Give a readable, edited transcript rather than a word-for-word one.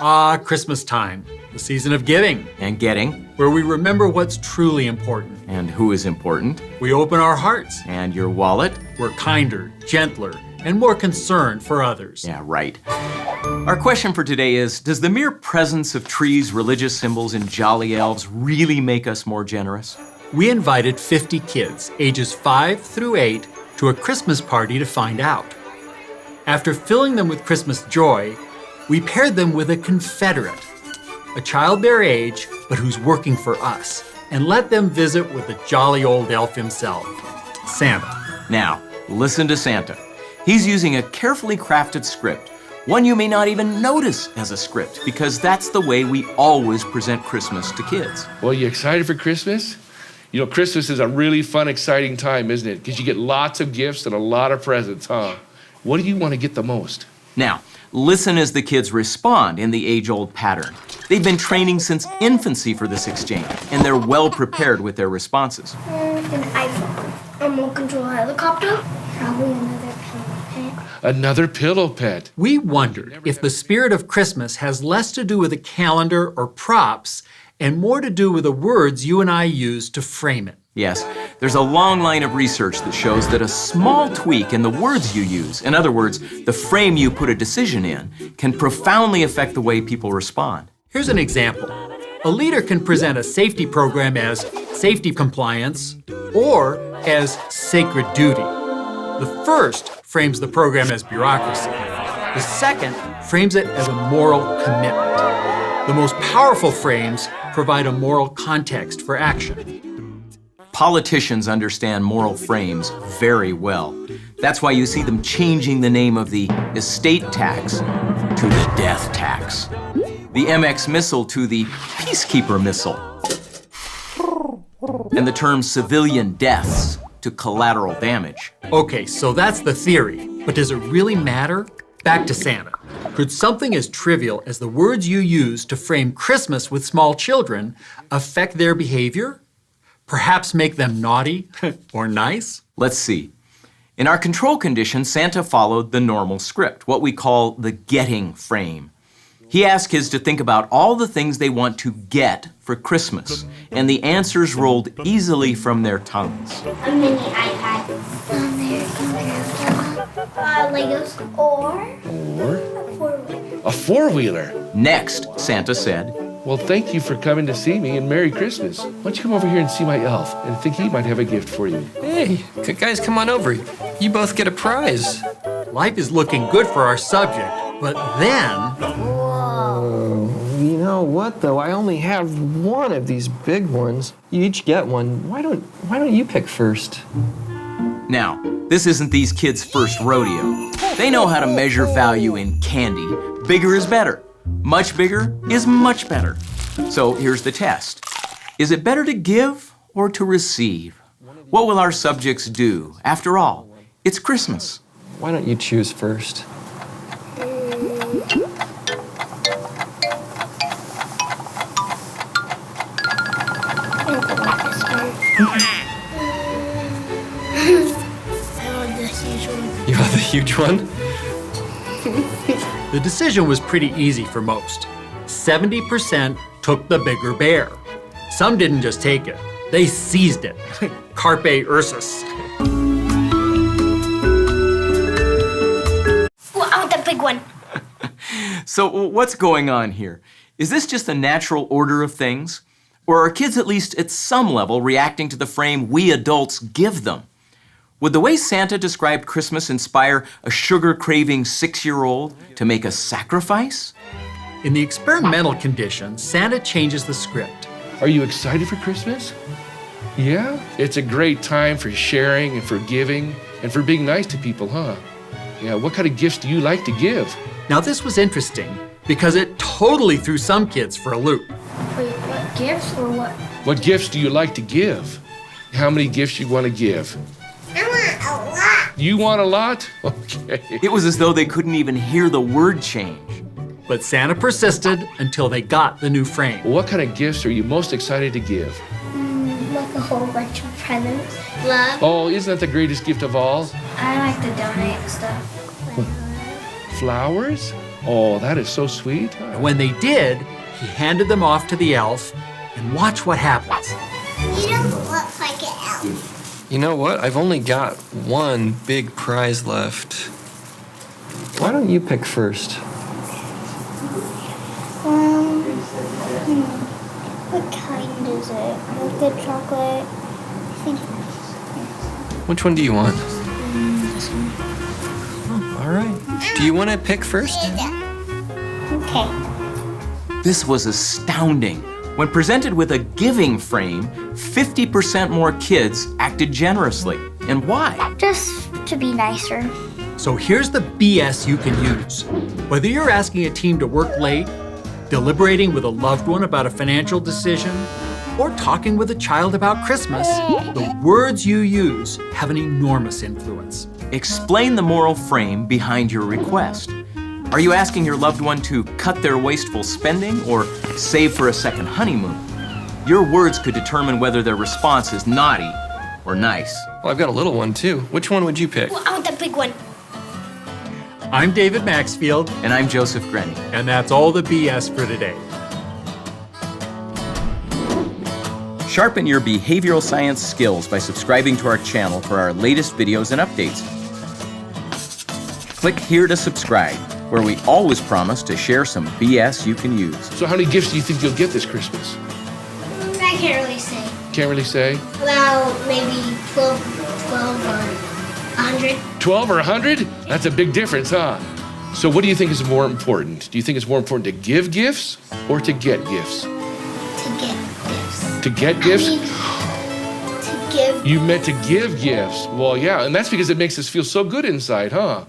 Ah, Christmas time, the season of giving, And getting. where we remember what's truly important. And who is important. We open our hearts. And your wallet. We're kinder, gentler, and more concerned for others. Yeah, right. Our question for today is, does the mere presence of trees, religious symbols, and jolly elves really make us more generous? We invited 50 kids, ages 5 through 8, to a Christmas party to find out. After filling them with Christmas joy, we paired them with a confederate, a child their age, but who's working for us, and let them visit with the jolly old elf himself, Santa. Now, listen to Santa. He's using a carefully crafted script, one you may not even notice as a script, because that's the way we always present Christmas to kids. Well, you excited for Christmas? You know, Christmas is a really fun, exciting time, isn't it? Because you get lots of gifts and a lot of presents, huh? What do you want to get the most? Now, listen as the kids respond in the age-old pattern. They've been training since infancy for this exchange, and they're well prepared with their responses. An iPhone, a remote control helicopter, probably another pillow pet. Another pillow pet. We wondered if the spirit of Christmas has less to do with a calendar or props and more to do with the words you and I use to frame it. Yes, there's a long line of research that shows that a small tweak in the words you use, in other words, the frame you put a decision in, can profoundly affect the way people respond. Here's an example. A leader can present a safety program as safety compliance or as sacred duty. The first frames the program as bureaucracy. The second frames it as a moral commitment. The most powerful frames provide a moral context for action. Politicians understand moral frames very well. That's why you see them changing the name of the estate tax to the death tax, the MX missile to the peacekeeper missile, and the term civilian deaths to collateral damage. Okay, so that's the theory, but does it really matter? Back to Santa. Could something as trivial as the words you use to frame Christmas with small children affect their behavior? Perhaps make them naughty or nice? Let's see. In our control condition, Santa followed the normal script, what we call the getting frame. He asked kids to think about all the things they want to get for Christmas, and the answers rolled easily from their tongues. A mini iPad, American Girl, Legos, or a four-wheeler. A four-wheeler. Next, Santa said, Well, thank you for coming to see me, and Merry Christmas. Why don't you come over here and see my elf? And I think he might have a gift for you. Hey, guys, come on over. You both get a prize. Life is looking good for our subject, but then... You know what, though? I only have one of these big ones. You each get one. Why don't you pick first? Now, this isn't these kids' first rodeo. They know how to measure value in candy. Bigger is better. Much bigger is much better. So here's the test. Is it better to give or to receive? What will our subjects do? After all, it's Christmas. Why don't you choose first? You have the huge one? The decision was pretty easy for most. 70% took the bigger bear. Some didn't just take it, they seized it. Carpe Ursus. Well, I want the big one. So what's going on here? Is this just a natural order of things? Or are kids at least at some level reacting to the frame we adults give them? Would the way Santa described Christmas inspire a sugar-craving 6-year-old to make a sacrifice? In the experimental condition, Santa changes the script. Are you excited for Christmas? Yeah? It's a great time for sharing and for giving and for being nice to people, huh? Yeah, what kind of gifts do you like to give? Now this was interesting because it totally threw some kids for a loop. Wait, what gifts or what? What gifts do you like to give? How many gifts you want to give? I want a lot. You want a lot? Okay. It was as though they couldn't even hear the word change. But Santa persisted until they got the new frame. What kind of gifts are you most excited to give? Like a whole bunch of presents. Love. Oh, isn't that the greatest gift of all? I like to donate stuff. Flowers? Oh, that is so sweet. And when they did, he handed them off to the elf, and watch what happens. You don't look like an elf. You know what? I've only got one big prize left. Why don't you pick first? What kind is it? Like the chocolate? I think Which one do you want? this one. Oh, all right. Do you want to pick first? Okay. This was astounding. When presented with a giving frame, 50% more kids acted generously. And why? Just to be nicer. So here's the BS you can use. Whether you're asking a team to work late, deliberating with a loved one about a financial decision, or talking with a child about Christmas, the words you use have an enormous influence. Explain the moral frame behind your request. Are you asking your loved one to cut their wasteful spending or save for a second honeymoon? Your words could determine whether their response is naughty or nice. Well, I've got a little one too. Which one would you pick? Well, I want the big one. I'm David Maxfield, And I'm Joseph Grenny. and that's all the BS for today. Sharpen your behavioral science skills by subscribing to our channel for our latest videos and updates. Click here to subscribe, where we always promise to share some BS you can use. So how many gifts do you think you'll get this Christmas? I can't really say. Can't really say. Well, maybe 12 or 100. 12 or 100? That's a big difference, huh? So what do you think is more important? Do you think it's more important to give gifts or to get gifts? To get gifts. To get gifts? I mean, to give. You meant to give gifts. Well, yeah, and that's because it makes us feel so good inside, huh?